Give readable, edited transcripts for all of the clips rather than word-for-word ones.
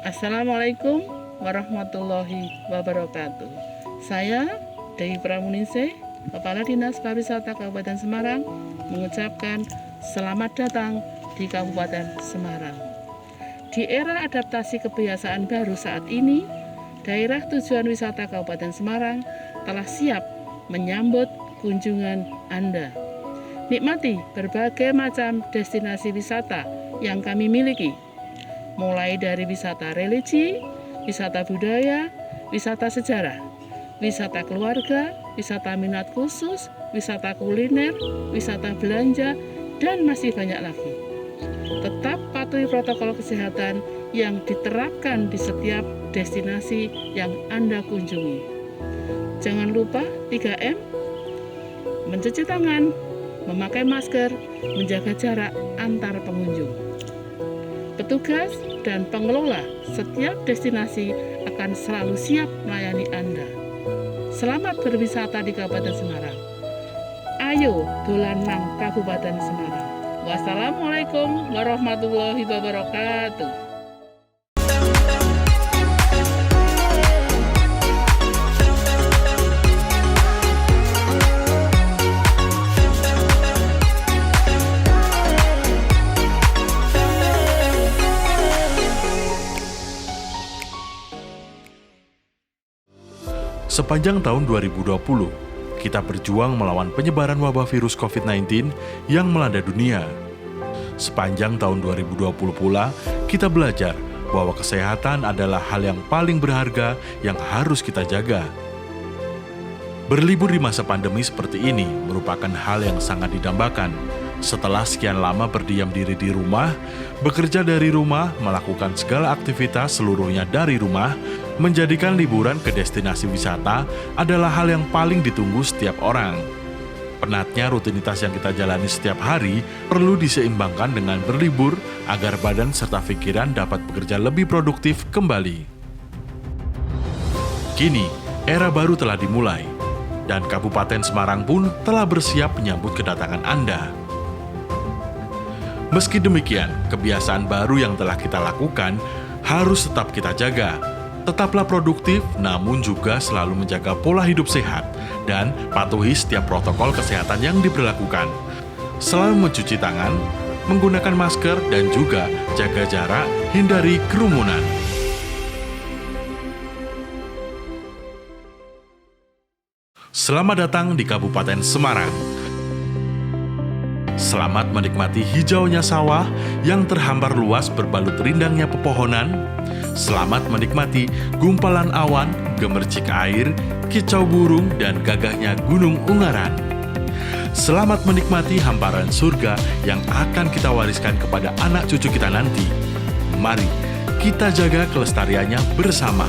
Assalamualaikum warahmatullahi wabarakatuh. Saya Dewi Pramuningsih, Kepala Dinas Pariwisata Kabupaten Semarang, mengucapkan selamat datang di Kabupaten Semarang. Di era adaptasi kebiasaan baru saat ini, daerah tujuan wisata Kabupaten Semarang telah siap menyambut kunjungan Anda. Nikmati berbagai macam destinasi wisata yang kami miliki, mulai dari wisata religi, wisata budaya, wisata sejarah, wisata keluarga, wisata minat khusus, wisata kuliner, wisata belanja, dan masih banyak lagi. Tetap patuhi protokol kesehatan yang diterapkan di setiap destinasi yang Anda kunjungi. Jangan lupa 3M, mencuci tangan, memakai masker, menjaga jarak antar pengunjung. Petugas dan pengelola setiap destinasi akan selalu siap melayani Anda. Selamat berwisata di Kabupaten Semarang. Ayo dolan nang Kabupaten Semarang. Wassalamualaikum warahmatullahi wabarakatuh. Sepanjang tahun 2020, kita berjuang melawan penyebaran wabah virus COVID-19 yang melanda dunia. Sepanjang tahun 2020 pula, kita belajar bahwa kesehatan adalah hal yang paling berharga yang harus kita jaga. Berlibur di masa pandemi seperti ini merupakan hal yang sangat didambakan. Setelah sekian lama berdiam diri di rumah, bekerja dari rumah, melakukan segala aktivitas seluruhnya dari rumah, menjadikan liburan ke destinasi wisata adalah hal yang paling ditunggu setiap orang. Penatnya rutinitas yang kita jalani setiap hari perlu diseimbangkan dengan berlibur agar badan serta pikiran dapat bekerja lebih produktif kembali. Kini, era baru telah dimulai, dan Kabupaten Semarang pun telah bersiap menyambut kedatangan Anda. Meski demikian, kebiasaan baru yang telah kita lakukan harus tetap kita jaga. Tetaplah produktif, namun juga selalu menjaga pola hidup sehat dan patuhi setiap protokol kesehatan yang diberlakukan. Selalu mencuci tangan, menggunakan masker, dan juga jaga jarak, hindari kerumunan. Selamat datang di Kabupaten Semarang. Selamat menikmati hijaunya sawah yang terhampar luas berbalut rindangnya pepohonan. Selamat menikmati gumpalan awan, gemercik air, kicau burung, dan gagahnya Gunung Ungaran. Selamat menikmati hamparan surga yang akan kita wariskan kepada anak cucu kita nanti. Mari kita jaga kelestariannya bersama.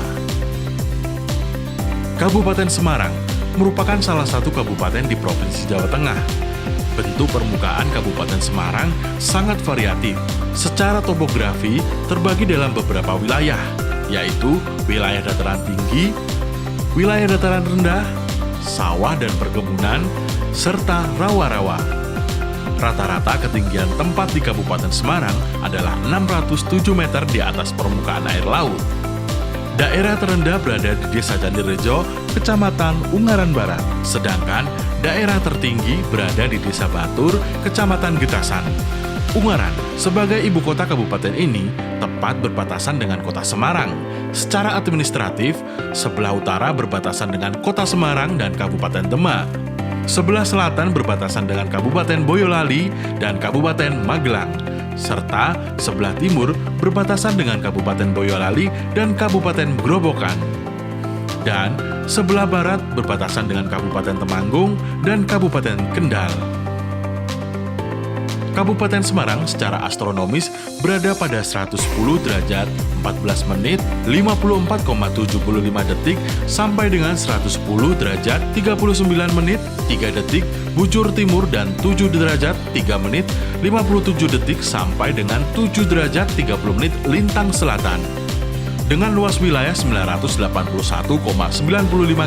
Kabupaten Semarang merupakan salah satu kabupaten di Provinsi Jawa Tengah. Bentuk permukaan Kabupaten Semarang sangat variatif. Secara topografi terbagi dalam beberapa wilayah, yaitu wilayah dataran tinggi, wilayah dataran rendah, sawah dan perkebunan, serta rawa-rawa. Rata-rata ketinggian tempat di Kabupaten Semarang adalah 607 meter di atas permukaan air laut. Daerah terendah berada di Desa Candirejo, Kecamatan Ungaran Barat, sedangkan daerah tertinggi berada di Desa Batur, Kecamatan Getasan. Ungaran, sebagai ibu kota kabupaten ini, tepat berbatasan dengan kota Semarang. Secara administratif, sebelah utara berbatasan dengan kota Semarang dan Kabupaten Demak. Sebelah selatan berbatasan dengan Kabupaten Boyolali dan Kabupaten Magelang. Serta sebelah timur berbatasan dengan Kabupaten Boyolali dan Kabupaten Grobogan. Dan sebelah barat berbatasan dengan Kabupaten Temanggung dan Kabupaten Kendal. Kabupaten Semarang secara astronomis berada pada 110 derajat 14 menit 54,75 detik sampai dengan 110 derajat 39 menit 3 detik bujur timur dan 7 derajat 3 menit 57 detik sampai dengan 7 derajat 30 menit lintang selatan. Dengan luas wilayah 981,95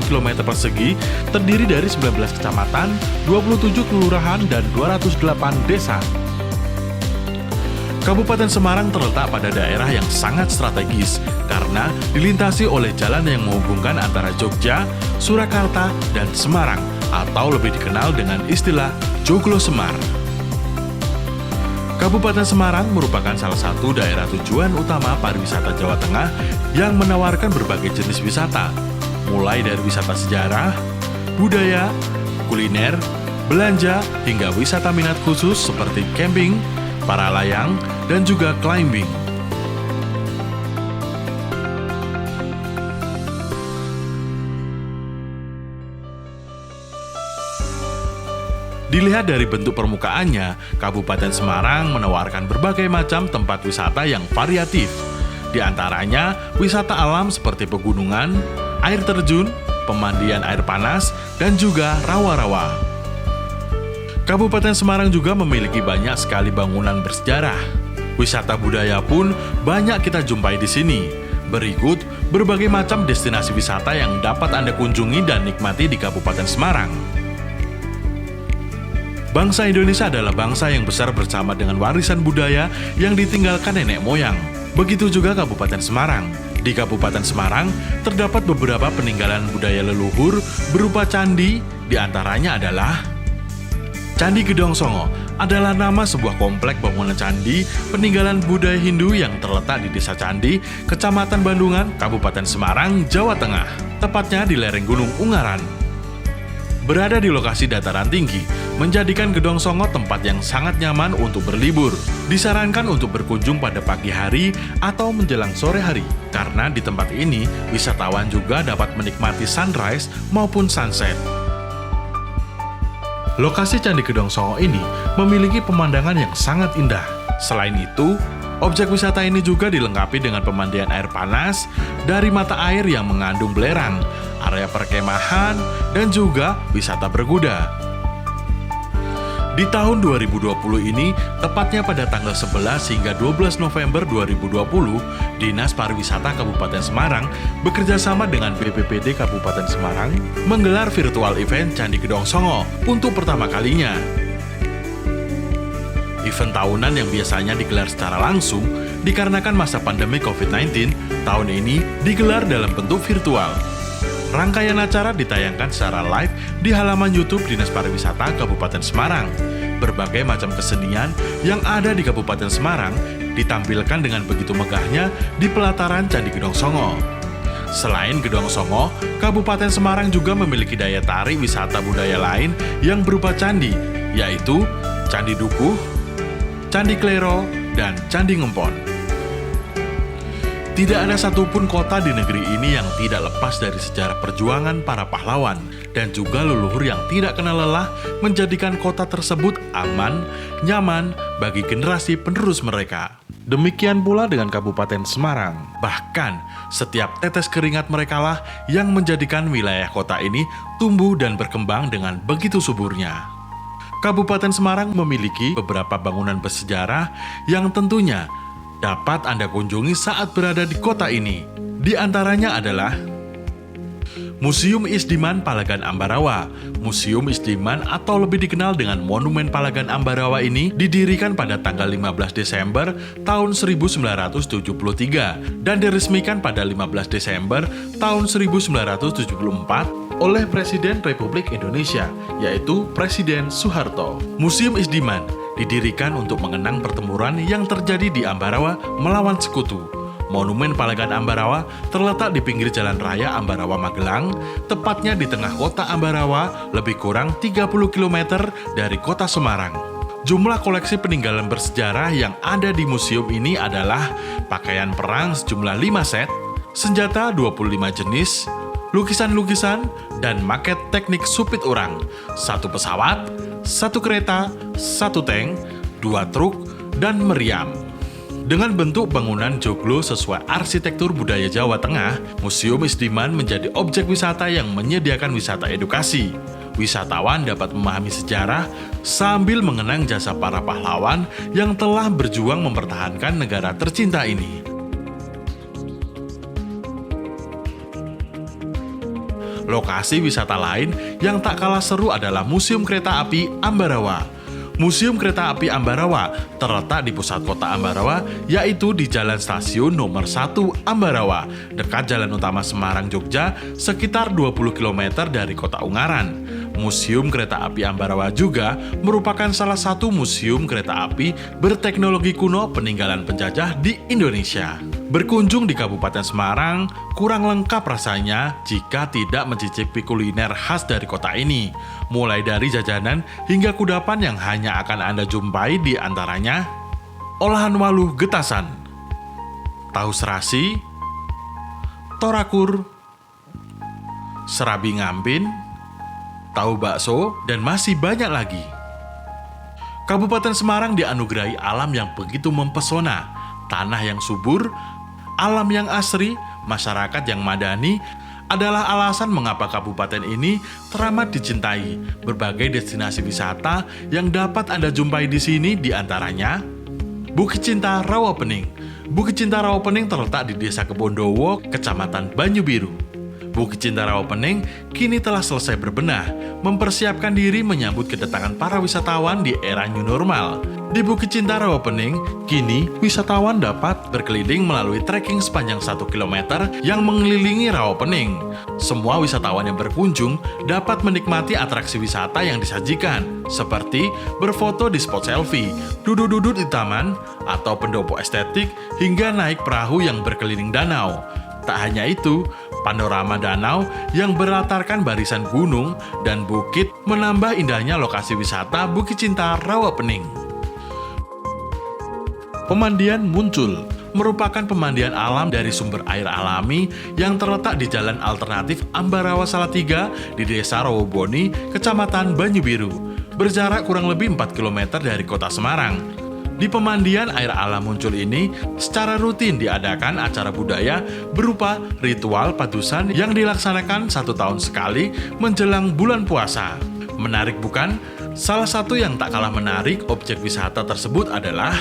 km persegi, terdiri dari 19 kecamatan, 27 kelurahan, dan 208 desa. Kabupaten Semarang terletak pada daerah yang sangat strategis karena dilintasi oleh jalan yang menghubungkan antara Jogja, Surakarta, dan Semarang atau lebih dikenal dengan istilah Joglo Semar. Kabupaten Semarang merupakan salah satu daerah tujuan utama pariwisata Jawa Tengah yang menawarkan berbagai jenis wisata, mulai dari wisata sejarah, budaya, kuliner, belanja, hingga wisata minat khusus seperti camping, para layang, dan juga climbing. Dilihat dari bentuk permukaannya, Kabupaten Semarang menawarkan berbagai macam tempat wisata yang variatif. Di antaranya, wisata alam seperti pegunungan, air terjun, pemandian air panas, dan juga rawa-rawa. Kabupaten Semarang juga memiliki banyak sekali bangunan bersejarah. Wisata budaya pun banyak kita jumpai di sini. Berikut berbagai macam destinasi wisata yang dapat Anda kunjungi dan nikmati di Kabupaten Semarang. Bangsa Indonesia adalah bangsa yang besar bersama dengan warisan budaya yang ditinggalkan nenek moyang. Begitu juga Kabupaten Semarang. Di Kabupaten Semarang terdapat beberapa peninggalan budaya leluhur berupa candi, diantaranya adalah Candi Gedong Songo adalah nama sebuah komplek bangunan candi peninggalan budaya Hindu yang terletak di Desa Candi, Kecamatan Bandungan, Kabupaten Semarang, Jawa Tengah, tepatnya di lereng Gunung Ungaran. Berada di lokasi dataran tinggi, menjadikan Gedong Songo tempat yang sangat nyaman untuk berlibur. Disarankan untuk berkunjung pada pagi hari atau menjelang sore hari, karena di tempat ini wisatawan juga dapat menikmati sunrise maupun sunset. Lokasi Candi Gedong Songo ini memiliki pemandangan yang sangat indah. Selain itu, objek wisata ini juga dilengkapi dengan pemandian air panas dari mata air yang mengandung belerang, area perkemahan, dan juga wisata berkuda. Di tahun 2020 ini, tepatnya pada tanggal 11 hingga 12 November 2020, Dinas Pariwisata Kabupaten Semarang bekerja sama dengan BPPD Kabupaten Semarang menggelar virtual event Candi Gedong Songo untuk pertama kalinya. Event tahunan yang biasanya digelar secara langsung dikarenakan masa pandemi COVID-19, tahun ini digelar dalam bentuk virtual. Rangkaian acara ditayangkan secara live di halaman YouTube Dinas Pariwisata Kabupaten Semarang. Berbagai macam kesenian yang ada di Kabupaten Semarang ditampilkan dengan begitu megahnya di pelataran Candi Gedong Songo. Selain Gedong Songo, Kabupaten Semarang juga memiliki daya tarik wisata budaya lain yang berupa candi, yaitu Candi Dukuh, Candi Klero, dan Candi Ngempon. Tidak ada satupun kota di negeri ini yang tidak lepas dari sejarah perjuangan para pahlawan dan juga leluhur yang tidak kenal lelah menjadikan kota tersebut aman, nyaman bagi generasi penerus mereka. Demikian pula dengan Kabupaten Semarang. Bahkan, setiap tetes keringat merekalah yang menjadikan wilayah kota ini tumbuh dan berkembang dengan begitu suburnya. Kabupaten Semarang memiliki beberapa bangunan bersejarah yang tentunya dapat Anda kunjungi saat berada di kota ini. Di antaranya adalah Museum Isdiman Palagan Ambarawa. Museum Isdiman atau lebih dikenal dengan Monumen Palagan Ambarawa ini didirikan pada tanggal 15 Desember tahun 1973 dan diresmikan pada 15 Desember tahun 1974 oleh Presiden Republik Indonesia, yaitu Presiden Soeharto. Museum Isdiman didirikan untuk mengenang pertempuran yang terjadi di Ambarawa melawan sekutu. Monumen Palagan Ambarawa terletak di pinggir Jalan Raya Ambarawa Magelang, tepatnya di tengah kota Ambarawa, lebih kurang 30 km dari kota Semarang. Jumlah koleksi peninggalan bersejarah yang ada di museum ini adalah pakaian perang sejumlah 5 set, senjata 25 jenis, lukisan-lukisan, dan maket teknik supit urang, 1 pesawat, 1 kereta, 1 tank, 2 truk, dan meriam. Dengan bentuk bangunan joglo sesuai arsitektur budaya Jawa Tengah, Museum Isdiman menjadi objek wisata yang menyediakan wisata edukasi. Wisatawan dapat memahami sejarah sambil mengenang jasa para pahlawan yang telah berjuang mempertahankan negara tercinta ini. Lokasi wisata lain yang tak kalah seru adalah Museum Kereta Api Ambarawa. Museum Kereta Api Ambarawa terletak di pusat kota Ambarawa, yaitu di Jalan Stasiun Nomor 1 Ambarawa, dekat Jalan Utama Semarang, Jogja, sekitar 20 km dari kota Ungaran. Museum Kereta Api Ambarawa juga merupakan salah satu museum kereta api berteknologi kuno peninggalan penjajah di Indonesia. Berkunjung di Kabupaten Semarang kurang lengkap rasanya jika tidak mencicipi kuliner khas dari kota ini. Mulai dari jajanan hingga kudapan yang hanya akan Anda jumpai di antaranya olahan waluh getasan, tahu serasi, torakur, serabi ngampin, tahu bakso, dan masih banyak lagi. Kabupaten Semarang dianugerahi alam yang begitu mempesona, tanah yang subur, alam yang asri, masyarakat yang madani adalah alasan mengapa kabupaten ini teramat dicintai. Berbagai destinasi wisata yang dapat Anda jumpai di sini diantaranya Bukit Cinta Rawapening. Bukit Cinta Rawapening terletak di Desa Kebondowo, Kecamatan Banyubiru. Bukit Cinta Rawapening kini telah selesai berbenah, mempersiapkan diri menyambut kedatangan para wisatawan di era new normal. Di Bukit Cinta Rawapening, kini wisatawan dapat berkeliling melalui trekking sepanjang 1 km yang mengelilingi Rawapening. Semua wisatawan yang berkunjung dapat menikmati atraksi wisata yang disajikan, seperti berfoto di spot selfie, duduk-duduk di taman, atau pendopo estetik, hingga naik perahu yang berkeliling danau. Tak hanya itu, panorama danau yang berlatarkan barisan gunung dan bukit menambah indahnya lokasi wisata Bukit Cinta Rawapening. Pemandian Muncul merupakan pemandian alam dari sumber air alami yang terletak di jalan alternatif Ambarawa Salatiga di Desa Rawoboni, Kecamatan Banyubiru, berjarak kurang lebih 4 km dari kota Semarang. Di pemandian air alam Muncul ini, secara rutin diadakan acara budaya berupa ritual padusan yang dilaksanakan 1 tahun sekali menjelang bulan puasa. Menarik bukan? Salah satu yang tak kalah menarik objek wisata tersebut adalah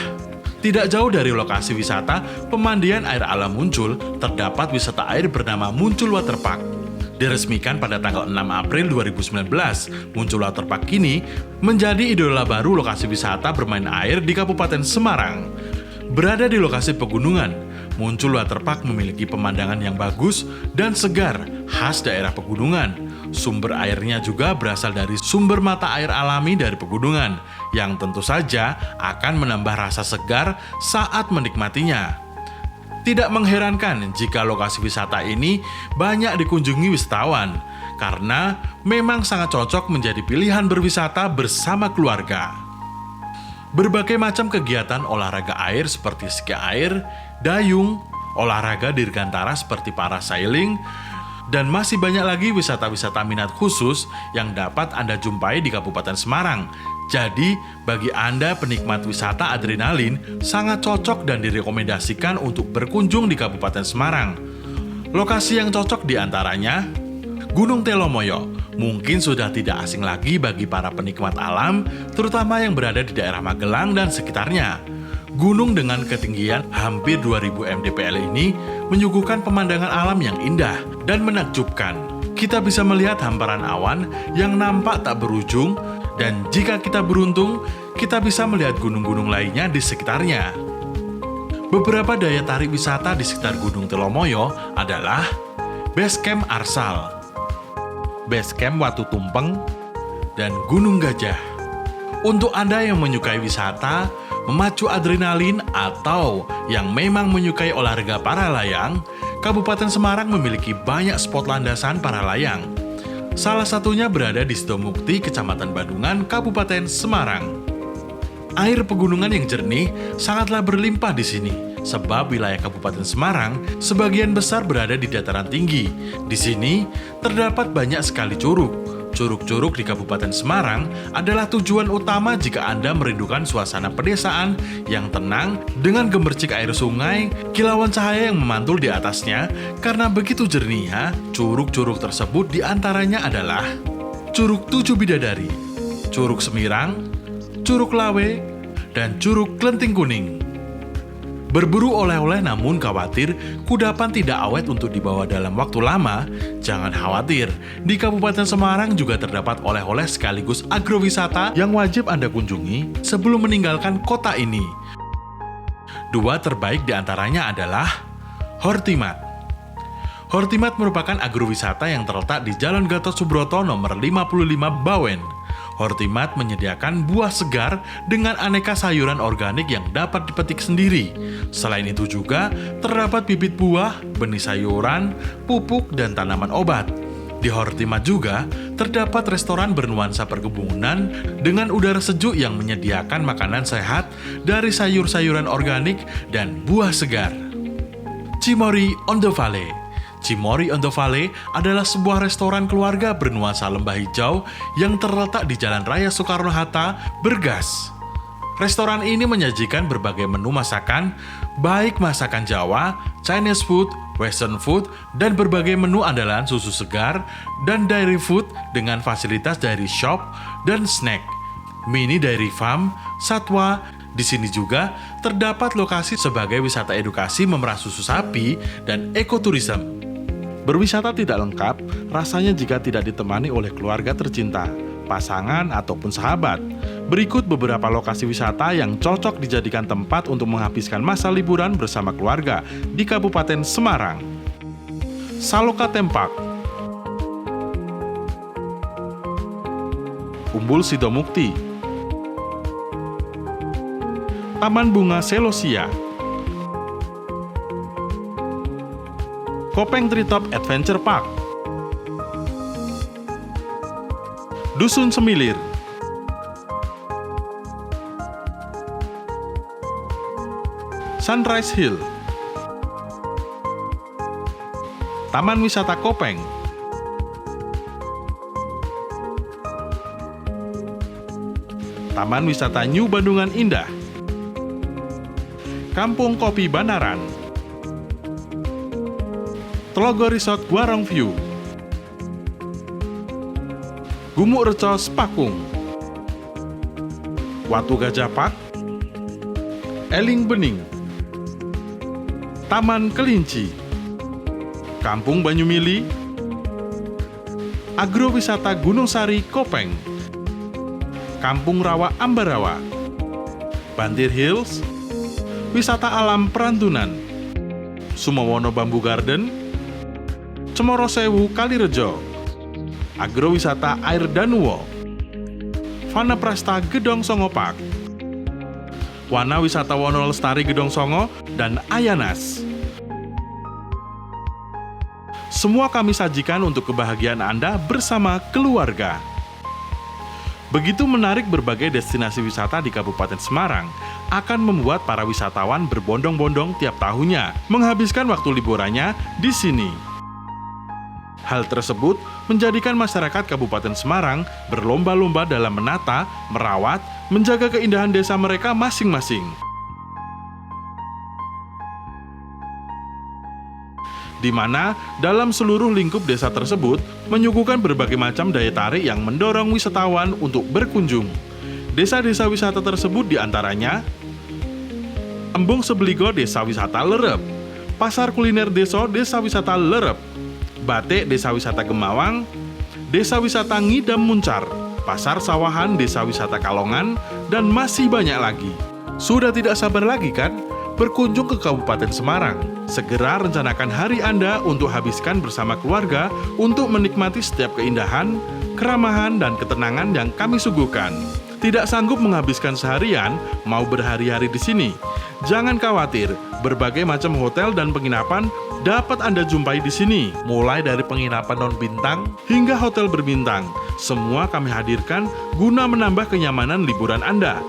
tidak jauh dari lokasi wisata pemandian air alam Muncul, terdapat wisata air bernama Muncul Waterpark. Diresmikan pada tanggal 6 April 2019, Muncul Waterpark kini menjadi idola baru lokasi wisata bermain air di Kabupaten Semarang. Berada di lokasi pegunungan, Muncul Waterpark memiliki pemandangan yang bagus dan segar khas daerah pegunungan. Sumber airnya juga berasal dari sumber mata air alami dari pegunungan, yang tentu saja akan menambah rasa segar saat menikmatinya. Tidak mengherankan jika lokasi wisata ini banyak dikunjungi wisatawan, karena memang sangat cocok menjadi pilihan berwisata bersama keluarga. Berbagai macam kegiatan olahraga air seperti ski air, dayung, olahraga dirgantara seperti parasailing, dan masih banyak lagi wisata-wisata minat khusus yang dapat Anda jumpai di Kabupaten Semarang. Jadi, bagi Anda penikmat wisata adrenalin, sangat cocok dan direkomendasikan untuk berkunjung di Kabupaten Semarang. Lokasi yang cocok diantaranya Gunung Telomoyo. Mungkin sudah tidak asing lagi bagi para penikmat alam, terutama yang berada di daerah Magelang dan sekitarnya. Gunung dengan ketinggian hampir 2000 mdpl ini menyuguhkan pemandangan alam yang indah dan menakjubkan. Kita bisa melihat hamparan awan yang nampak tak berujung, dan jika kita beruntung, kita bisa melihat gunung-gunung lainnya di sekitarnya. Beberapa daya tarik wisata di sekitar Gunung Telomoyo adalah Base Camp Arsal, Base Camp Watu Tumpeng, dan Gunung Gajah. Untuk Anda yang menyukai wisata, memacu adrenalin, atau yang memang menyukai olahraga para layang, Kabupaten Semarang memiliki banyak spot landasan para layang. Salah satunya berada di Sidomukti, Kecamatan Bandungan, Kabupaten Semarang. Air pegunungan yang jernih sangatlah berlimpah di sini, sebab wilayah Kabupaten Semarang sebagian besar berada di dataran tinggi. Di sini terdapat banyak sekali curug. Curug-curug di Kabupaten Semarang adalah tujuan utama jika Anda merindukan suasana pedesaan yang tenang dengan gemercik air sungai, kilauan cahaya yang memantul di atasnya. Karena begitu jernih, curug-curug tersebut diantaranya adalah Curug Tujuh Bidadari, Curug Semirang, Curug Lawe, dan Curug Klenting Kuning. Berburu oleh-oleh namun khawatir kudapan tidak awet untuk dibawa dalam waktu lama? Jangan khawatir, di Kabupaten Semarang juga terdapat oleh-oleh sekaligus agrowisata yang wajib Anda kunjungi sebelum meninggalkan kota ini. Dua terbaik di antaranya adalah Hortimat. Hortimat merupakan agrowisata yang terletak di Jalan Gatot Subroto nomor 55 Bawen. Hortimat menyediakan buah segar dengan aneka sayuran organik yang dapat dipetik sendiri. Selain itu juga terdapat bibit buah, benih sayuran, pupuk, dan tanaman obat. Di Hortimat juga terdapat restoran bernuansa perkebunan dengan udara sejuk yang menyediakan makanan sehat dari sayur-sayuran organik dan buah segar. Cimory on the Valley. Cimory on the Valley adalah sebuah restoran keluarga bernuansa lembah hijau yang terletak di Jalan Raya Soekarno-Hatta, Bergas. Restoran ini menyajikan berbagai menu masakan, baik masakan Jawa, Chinese food, Western food, dan berbagai menu andalan susu segar dan dairy food dengan fasilitas dairy shop dan snack, mini dairy farm, satwa. Di sini juga terdapat lokasi sebagai wisata edukasi memerah susu sapi dan ekoturism. Berwisata tidak lengkap rasanya jika tidak ditemani oleh keluarga tercinta, pasangan, ataupun sahabat. Berikut beberapa lokasi wisata yang cocok dijadikan tempat untuk menghabiskan masa liburan bersama keluarga di Kabupaten Semarang. Saloka Theme Park, Umbul Sidomukti, Taman Bunga Selosia, Kopeng Treetop Adventure Park, Dusun Semilir, Sunrise Hill, Taman Wisata Kopeng, Taman Wisata New Bandungan Indah, Kampung Kopi Banaran, Telogo Resort Guarong View, Gumuk Reco Sepakung, Watu Gajah Park, Eling Bening, Taman Kelinci, Kampung Banyumili, Agrowisata Gunung Sari Kopeng, Kampung Rawa Ambarawa, Bantir Hills, Wisata Alam Perantunan, Sumowono Bambu Garden, Cemoro Sewu Kalirejo, Agrowisata Air Danuwo, Vana Prasta Gedong Songo Park, Wana Wisata Wono Lestari Gedong Songo, dan Ayanas. Semua kami sajikan untuk kebahagiaan Anda bersama keluarga. Begitu menarik berbagai destinasi wisata di Kabupaten Semarang akan membuat para wisatawan berbondong-bondong tiap tahunnya menghabiskan waktu liburannya di sini. Hal tersebut menjadikan masyarakat Kabupaten Semarang berlomba-lomba dalam menata, merawat, menjaga keindahan desa mereka masing-masing. Di mana dalam seluruh lingkup desa tersebut menyuguhkan berbagai macam daya tarik yang mendorong wisatawan untuk berkunjung. Desa-desa wisata tersebut diantaranya Embung Sebeligo Desa Wisata Lerep, Pasar Kuliner Deso Desa Wisata Lerep, Batik Desa Wisata Gemawang, Desa Wisata Ngidam Muncar, Pasar Sawahan Desa Wisata Kalongan, dan masih banyak lagi. Sudah tidak sabar lagi kan? Berkunjung ke Kabupaten Semarang. Segera rencanakan hari Anda untuk habiskan bersama keluarga untuk menikmati setiap keindahan, keramahan, dan ketenangan yang kami suguhkan. Tidak sanggup menghabiskan seharian, mau berhari-hari di sini? Jangan khawatir, berbagai macam hotel dan penginapan dapat Anda jumpai di sini. Mulai dari penginapan non-bintang hingga hotel berbintang, semua kami hadirkan guna menambah kenyamanan liburan Anda.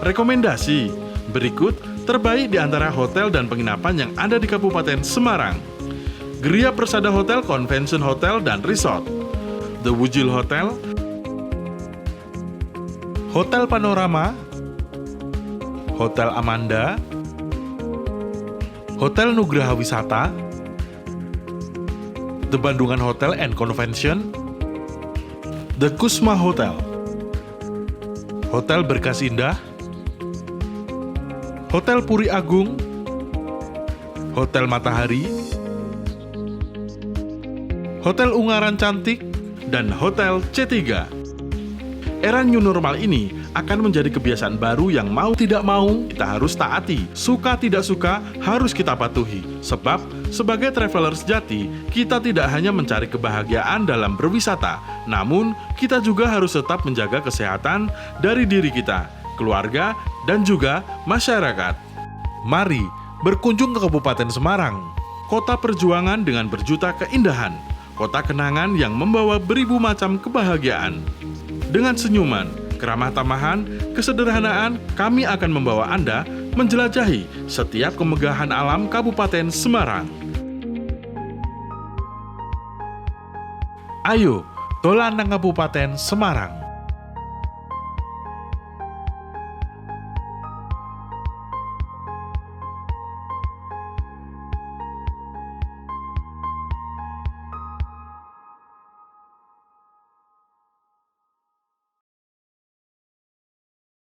Rekomendasi berikut terbaik di antara hotel dan penginapan yang ada di Kabupaten Semarang. Geria Persada Hotel, Convention Hotel, dan Resort, The Wujil Hotel, Hotel Panorama, Hotel Amanda, Hotel Nugraha Wisata, The Bandungan Hotel and Convention, The Kusma Hotel, Hotel Berkas Indah, Hotel Puri Agung, Hotel Matahari, Hotel Ungaran Cantik, dan Hotel C3. Era new normal ini akan menjadi kebiasaan baru yang mau tidak mau kita harus taati. Suka tidak suka harus kita patuhi. Sebab sebagai traveler sejati, kita tidak hanya mencari kebahagiaan dalam berwisata, namun kita juga harus tetap menjaga kesehatan dari diri kita, keluarga, dan juga masyarakat. Mari berkunjung ke Kabupaten Semarang, kota perjuangan dengan berjuta keindahan, kota kenangan yang membawa beribu macam kebahagiaan. Dengan senyuman, keramah tamahan, kesederhanaan, kami akan membawa Anda menjelajahi setiap kemegahan alam Kabupaten Semarang. Ayo, dolan nang Kabupaten Semarang.